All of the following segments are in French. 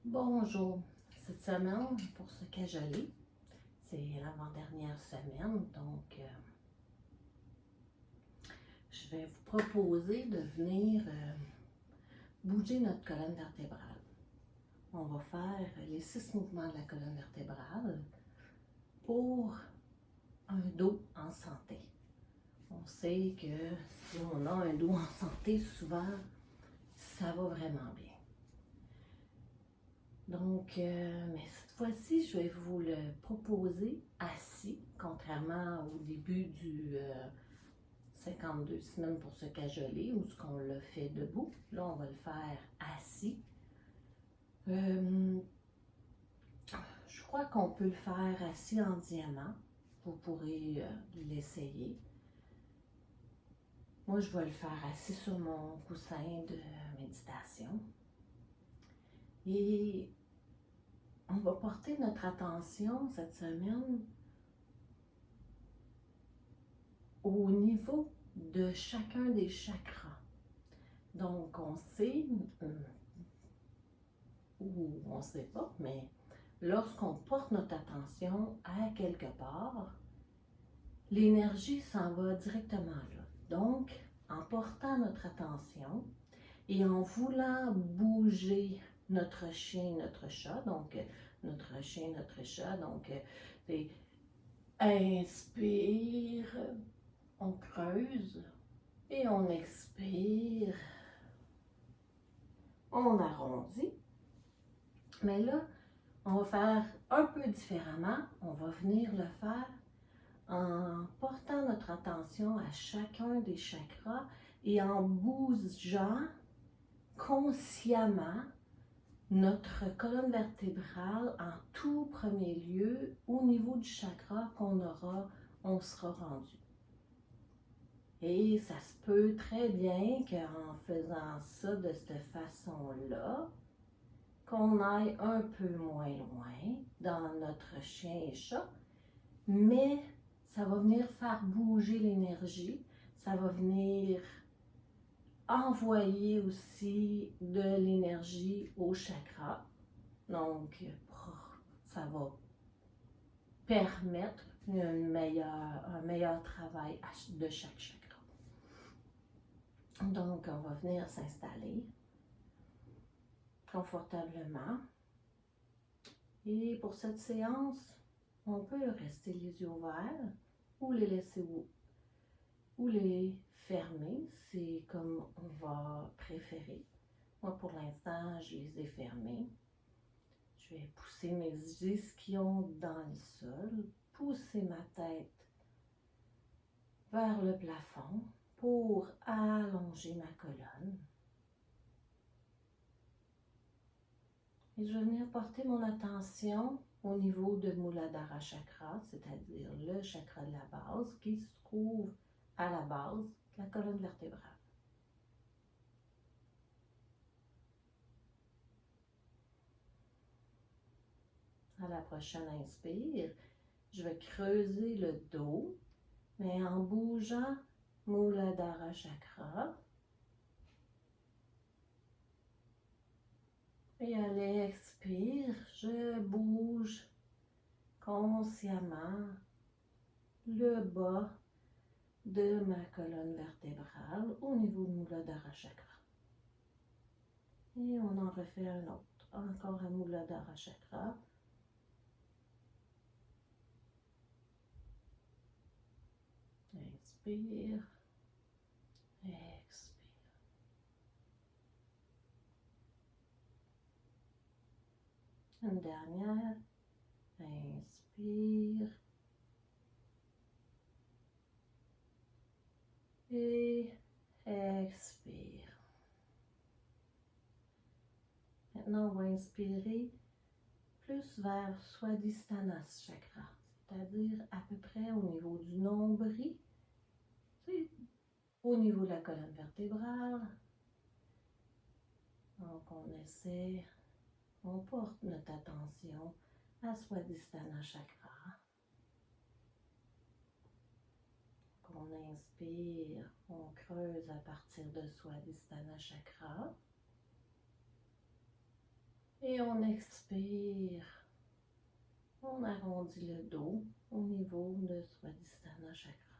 Bonjour. Cette semaine, pour ce cajoler, c'est l'avant-dernière semaine, donc je vais vous proposer de venir bouger notre colonne vertébrale. On va faire les 6 mouvements de la colonne vertébrale pour un dos en santé. On sait que si on a un dos en santé, souvent, ça va vraiment bien. Donc, mais cette fois-ci, je vais vous le proposer assis, contrairement au début du 52 semaines pour se cajoler, où ce qu'on le fait debout. Là, on va le faire assis. Je crois qu'on peut le faire assis en diamant. Vous pourrez l'essayer. Moi, je vais le faire assis sur mon coussin de méditation. Et on va porter notre attention cette semaine au niveau de chacun des chakras. Donc, on sait, ou on ne sait pas, mais lorsqu'on porte notre attention à quelque part, l'énergie s'en va directement là. Donc, en portant notre attention et en voulant bouger notre chien, notre chat, donc notre chien, notre chat, donc c'est inspire, on creuse et on expire, on arrondit. Mais là, on va faire un peu différemment. On va venir le faire en portant notre attention à chacun des chakras et en bougeant consciemment notre colonne vertébrale en tout premier lieu au niveau du chakra on sera rendu. Et ça se peut très bien qu'en faisant ça de cette façon-là, qu'on aille un peu moins loin dans notre chien et chat, mais ça va venir faire bouger l'énergie, ça va venir envoyer aussi de l'énergie au chakra. Donc, ça va permettre un meilleur travail de chaque chakra. Donc, on va venir s'installer confortablement. Et pour cette séance, on peut rester les yeux ouverts ou les laisser ou les fermer. C'est comme on va préférer. Moi, pour l'instant, je les ai fermés. Je vais pousser mes ischions dans le sol, pousser ma tête vers le plafond pour allonger ma colonne. Et je vais venir porter mon attention au niveau de Muladhara Chakra, c'est-à-dire le chakra de la base qui se trouve à la base de la colonne vertébrale. À la prochaine inspire, je vais creuser le dos, mais en bougeant Muladhara Chakra. Et à l'expire, je bouge consciemment le bas de ma colonne vertébrale au niveau de Muladhara Chakra. Et on en refait un autre. Encore à Muladhara Chakra. Inspire. Expire. Une dernière. Inspire. Et expire. Maintenant, on va inspirer plus vers Swadhisthana Chakra, c'est-à-dire à peu près au niveau du nombril, au niveau de la colonne vertébrale. Donc, on porte notre attention à Swadhisthana Chakra. On inspire, on creuse à partir de Swadhisthana Chakra. Et on expire. On arrondit le dos au niveau de Swadhisthana Chakra.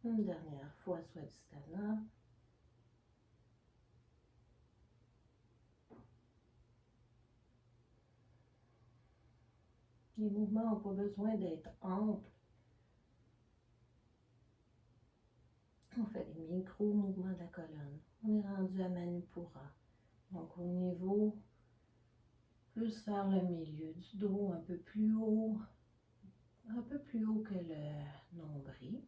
Une dernière fois Swadhisthana. Les mouvements n'ont pas besoin d'être amples. On fait des micro-mouvements de la colonne. On est rendu à Manipura. Donc au niveau, plus vers le milieu du dos, un peu plus haut que le nombril.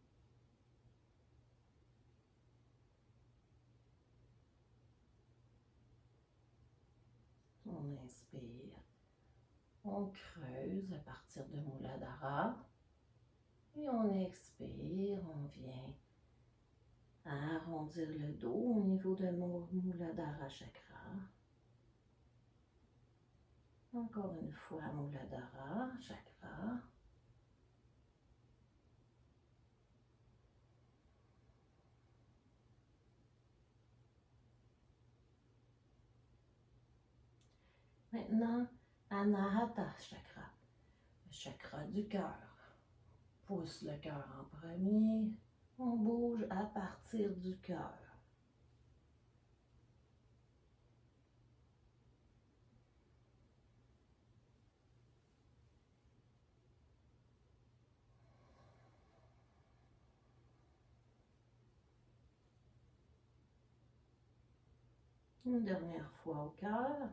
On inspire. On creuse à partir de Muladhara. Et on expire, on vient arrondir le dos au niveau de Muladhara Chakra. Encore une fois, Muladhara Chakra. Maintenant, Anahata Chakra, le chakra du cœur. Pousse le cœur en premier. On bouge à partir du cœur. Une dernière fois au cœur.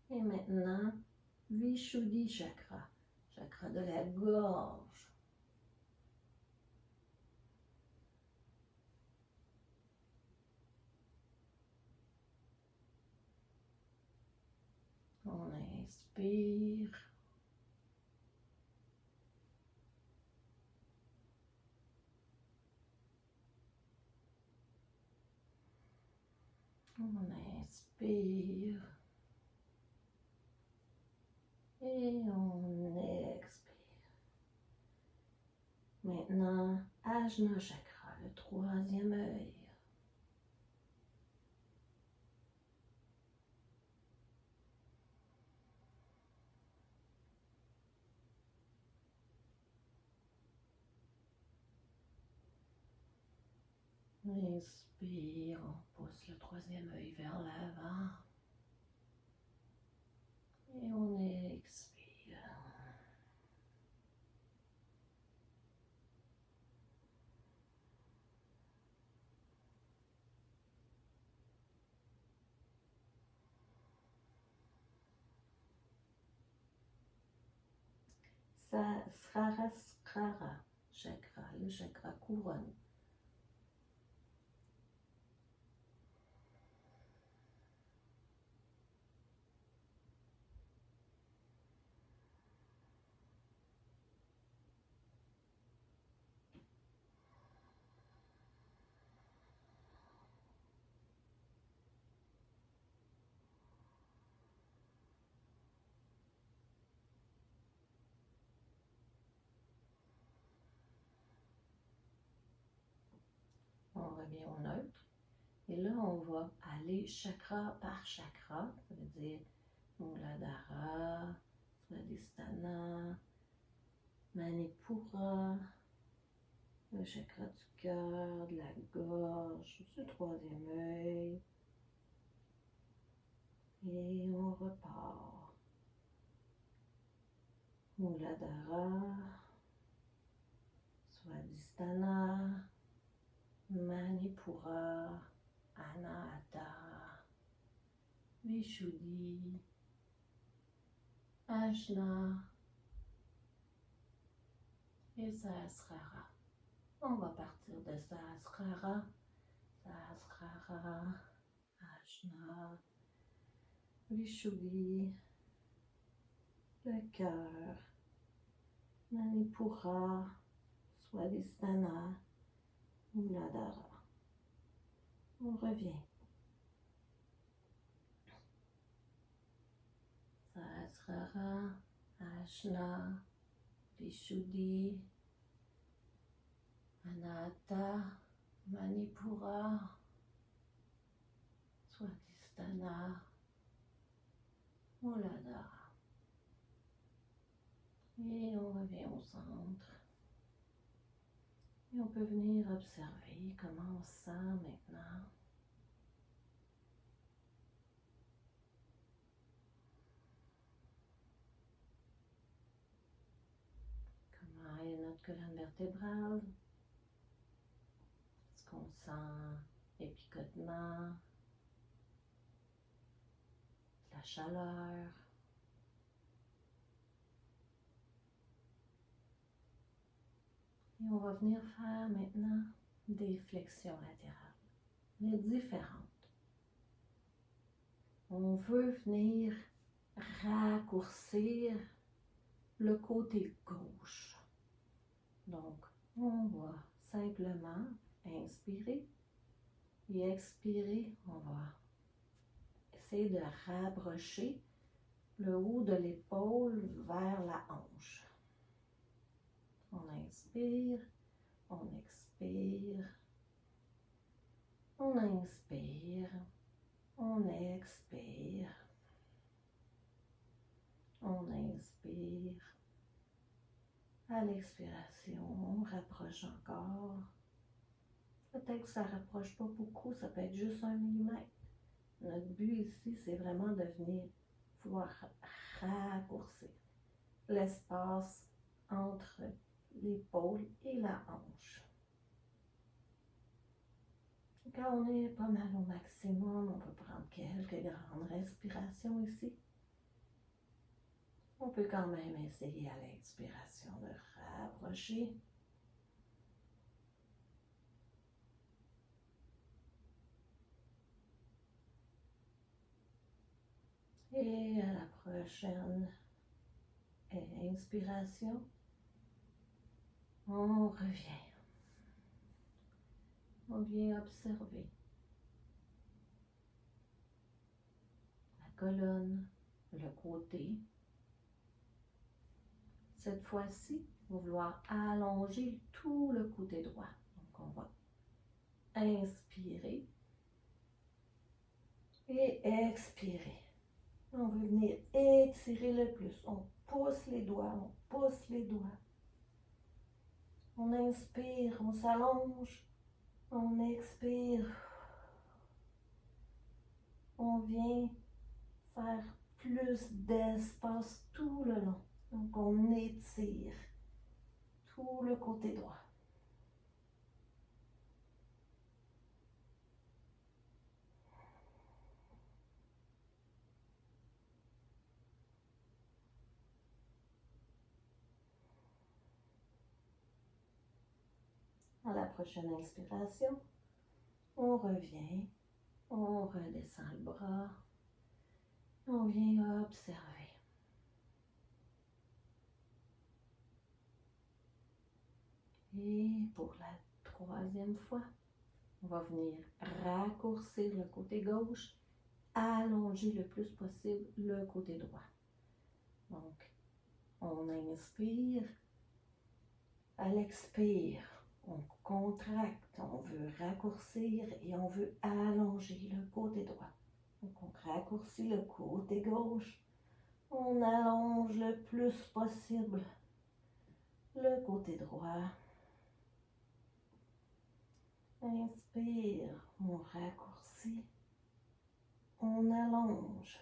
Et maintenant, Vishuddhi Chakra, chakra de la gorge. On inspire. On inspire. Et on expire. Maintenant, Ajna Chakra, le troisième œil. Inspire, on pousse le troisième œil vers l'avant. Et on expire. Sahasrara chakra, le chakra couronne. On revient au neutre. Et là, on va aller chakra par chakra. Ça veut dire Muladhara, Swadhisthana, Manipura, le chakra du cœur, de la gorge, du troisième œil. Et on repart. Muladhara, Swadhisthana, Manipura, Anahata, Vishuddhi, Ajna et Sahasrara. On va partir de Sahasrara, Ajna, Vishuddhi, le cœur, Manipura, Swadhisthana, Muladhara. On revient. Sahasrara, Ajna, Vishuddhi, Anahata, Manipura, Swadhisthana, Muladhara. Et on revient au centre. Et on peut venir observer comment on se sent maintenant. Comment est notre colonne vertébrale? Est-ce qu'on sent épicotement, la chaleur? Et on va venir faire maintenant des flexions latérales, mais différentes. On veut venir raccourcir le côté gauche. Donc, on va simplement inspirer et expirer. On va essayer de rapprocher le haut de l'épaule vers la hanche. On inspire, on expire, on inspire, on expire, on inspire. À l'expiration, on rapproche encore. Peut-être que ça ne rapproche pas beaucoup, ça peut être juste 1 millimètre. Notre but ici, c'est vraiment de venir vouloir raccourcir l'espace entre l'épaule et la hanche. Quand on est pas mal au maximum, on peut prendre quelques grandes respirations ici. On peut quand même essayer à l'expiration de rapprocher. Et à la prochaine inspiration, on revient. On vient observer la colonne, le côté. Cette fois-ci, on va vouloir allonger tout le côté droit. Donc, on va inspirer et expirer. On veut venir étirer le plus. On pousse les doigts, on pousse les doigts. On inspire, on s'allonge. On expire. On vient faire plus d'espace tout le long. Donc, on étire tout le côté droit. À la prochaine inspiration, on revient, on redescend le bras, on vient observer. Et pour la 3e fois, on va venir raccourcir le côté gauche, allonger le plus possible le côté droit. Donc, on inspire, à l'expire, on contracte, on veut raccourcir et on veut allonger le côté droit. Donc, on raccourcit le côté gauche, on allonge le plus possible le côté droit. Inspire, on raccourcit, on allonge.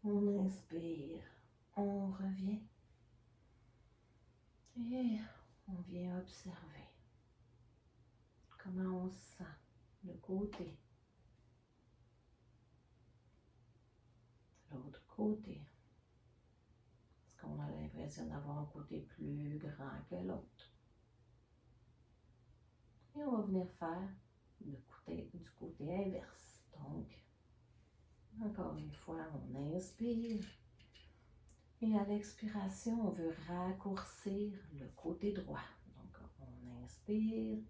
On inspire, on revient et on vient observer comment on se sent, le côté, l'autre côté. Est-ce qu'on a l'impression d'avoir un côté plus grand que l'autre? Et on va venir faire du côté inverse. Donc, encore une fois, on inspire. Et à l'expiration, on veut raccourcir le côté droit. Donc, on inspire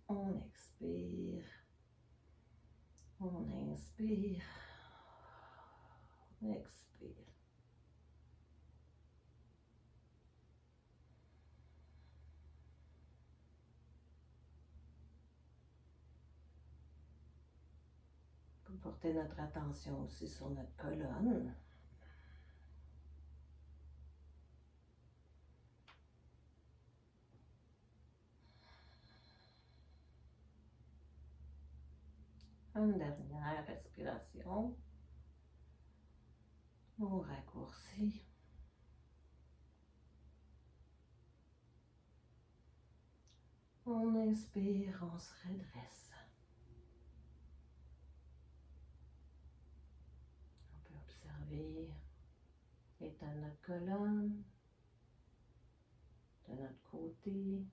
On expire. On inspire. On expire. On peut porter notre attention aussi sur notre colonne. Une dernière respiration. On raccourcit. On inspire, on se redresse. On peut observer l'état de notre colonne, de notre côté.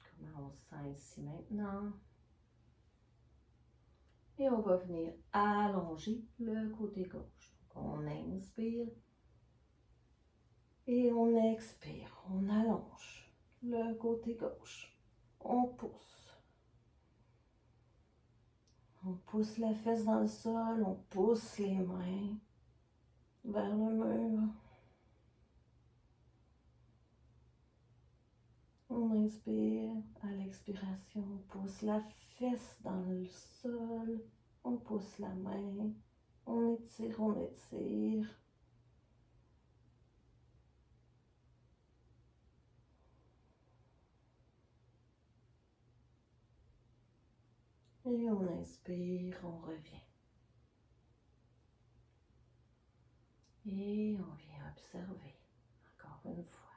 Comment on se sent ici maintenant. Et on va venir allonger le côté gauche. Donc on inspire et on expire. On allonge le côté gauche. On pousse. On pousse la fesse dans le sol. On pousse les mains vers le mur. On inspire. À l'expiration, on pousse la fesse dans le sol. On pousse la main. On étire, on étire. Et on inspire, on revient. Et on vient observer, encore une fois,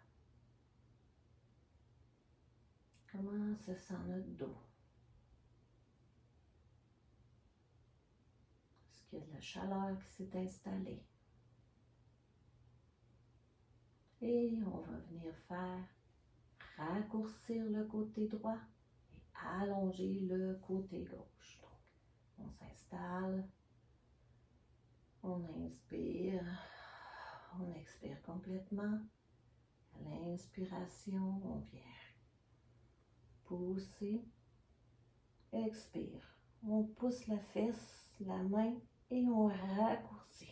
comment se sent notre dos. Est-ce qu'il y a de la chaleur qui s'est installée? Et on va venir faire raccourcir le côté droit et allonger le côté gauche. Donc, on s'installe, on inspire, on expire complètement. À l'inspiration, on vient pousser, expire. On pousse la fesse, la main et on raccourcit.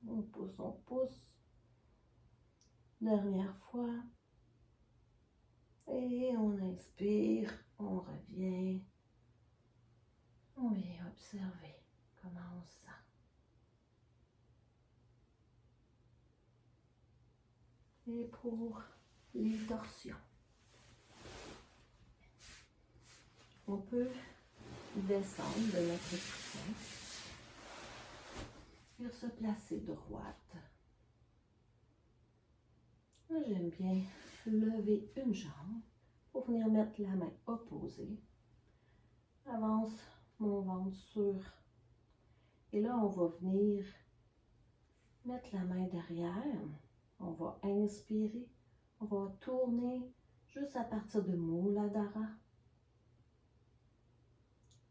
On pousse, on pousse. Dernière fois. Et on inspire, on revient. On vient observer comment on se sent. Et pour les torsions, on peut descendre de notre coussin et se placer droite. Moi, j'aime bien lever une jambe pour venir mettre la main opposée. Avance mon ventre sur. Et là, on va venir mettre la main derrière. On va inspirer. On va tourner juste à partir de Muladhara.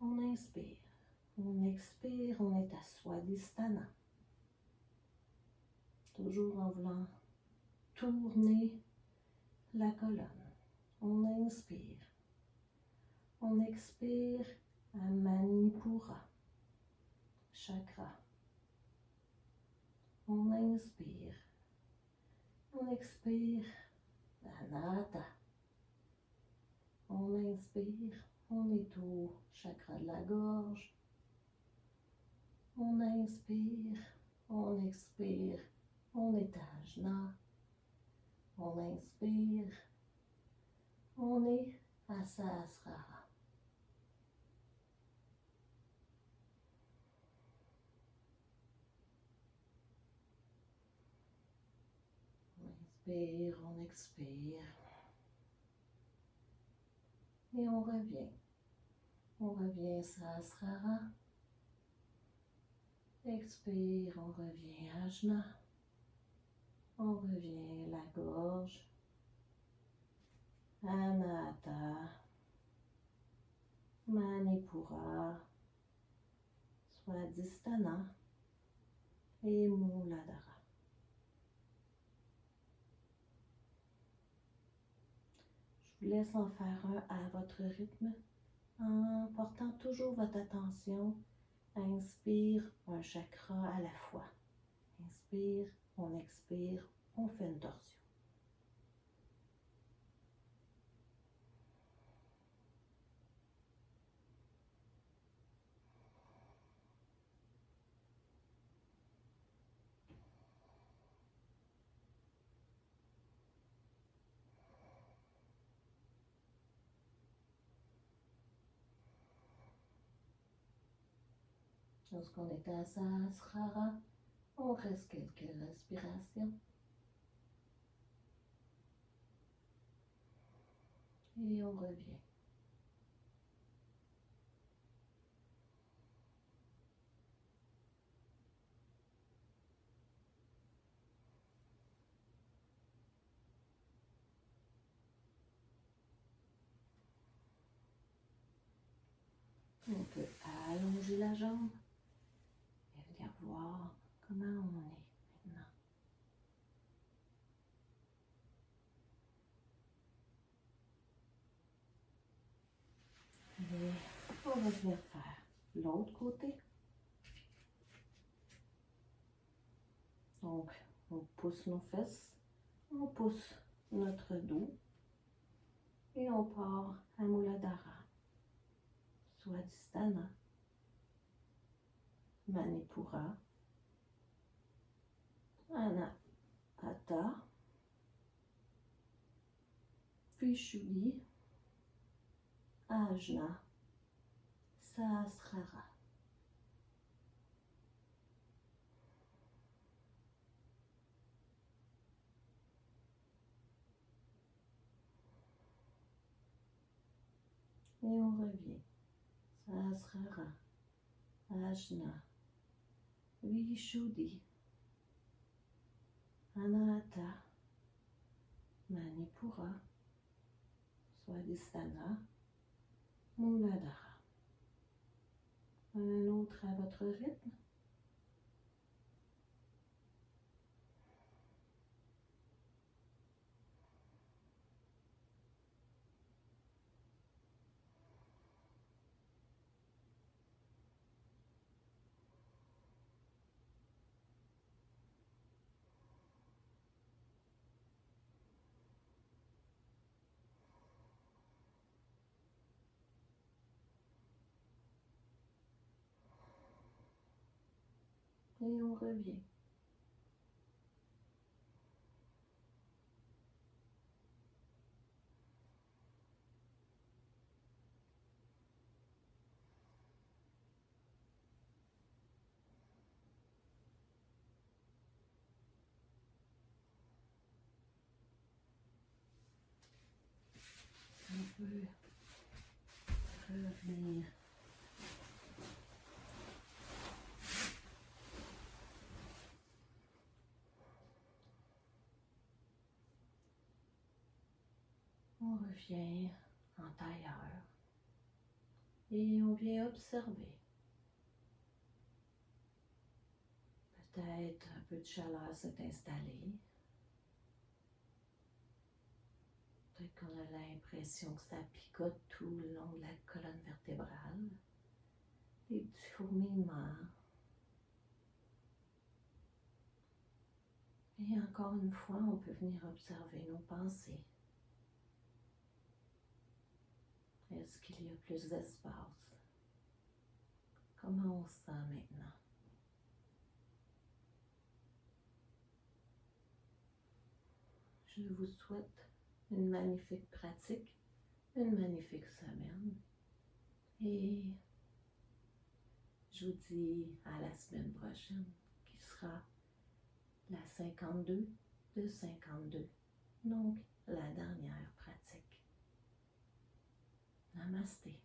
On inspire. On expire. On est à Swadhisthana. Toujours en voulant tourner la colonne. On inspire. On expire à Manipura, chakra. On inspire. On expire Anahata. On inspire. On est au chakra de la gorge. On inspire. On expire. On est à Ajna. On inspire. On est à Sahasrara. On inspire, on expire. Et on revient. On revient à Sahasrara. Expire, on revient Ajna. On revient la gorge. Anahata. Manipura. Swadhisthana. Et Muladhara. Je vous laisse en faire un à votre rythme en portant toujours votre attention. Inspire un chakra à la fois. Inspire, on expire, on fait une torsion. Lorsqu'on est à Sahasrara, on reste quelques respirations. Et on revient. On peut allonger la jambe et venir voir comment on est maintenant. Et on va venir faire l'autre côté. Donc, on pousse nos fesses, on pousse notre dos et on part à Muladhara, Swadhisthana, Manipura, Anahata, Vishuddhi, Ajna, Sahasrara. Et on revient. Sahasrara, Ajna, Vishuddhi, Anahata, Manipura, Swadhisthana, Muladhara. Un autre à votre rythme. Et on revient. On peut revenir. On revient en tailleur et on vient observer. Peut-être un peu de chaleur s'est installée. Peut-être qu'on a l'impression que ça picote tout le long de la colonne vertébrale. Des petits fourmillements. Et encore une fois, on peut venir observer nos pensées. Est-ce qu'il y a plus d'espace? Comment on se sent maintenant? Je vous souhaite une magnifique pratique, une magnifique semaine. Et je vous dis à la semaine prochaine, qui sera la 52 de 52. Donc, la dernière pratique. Namasté.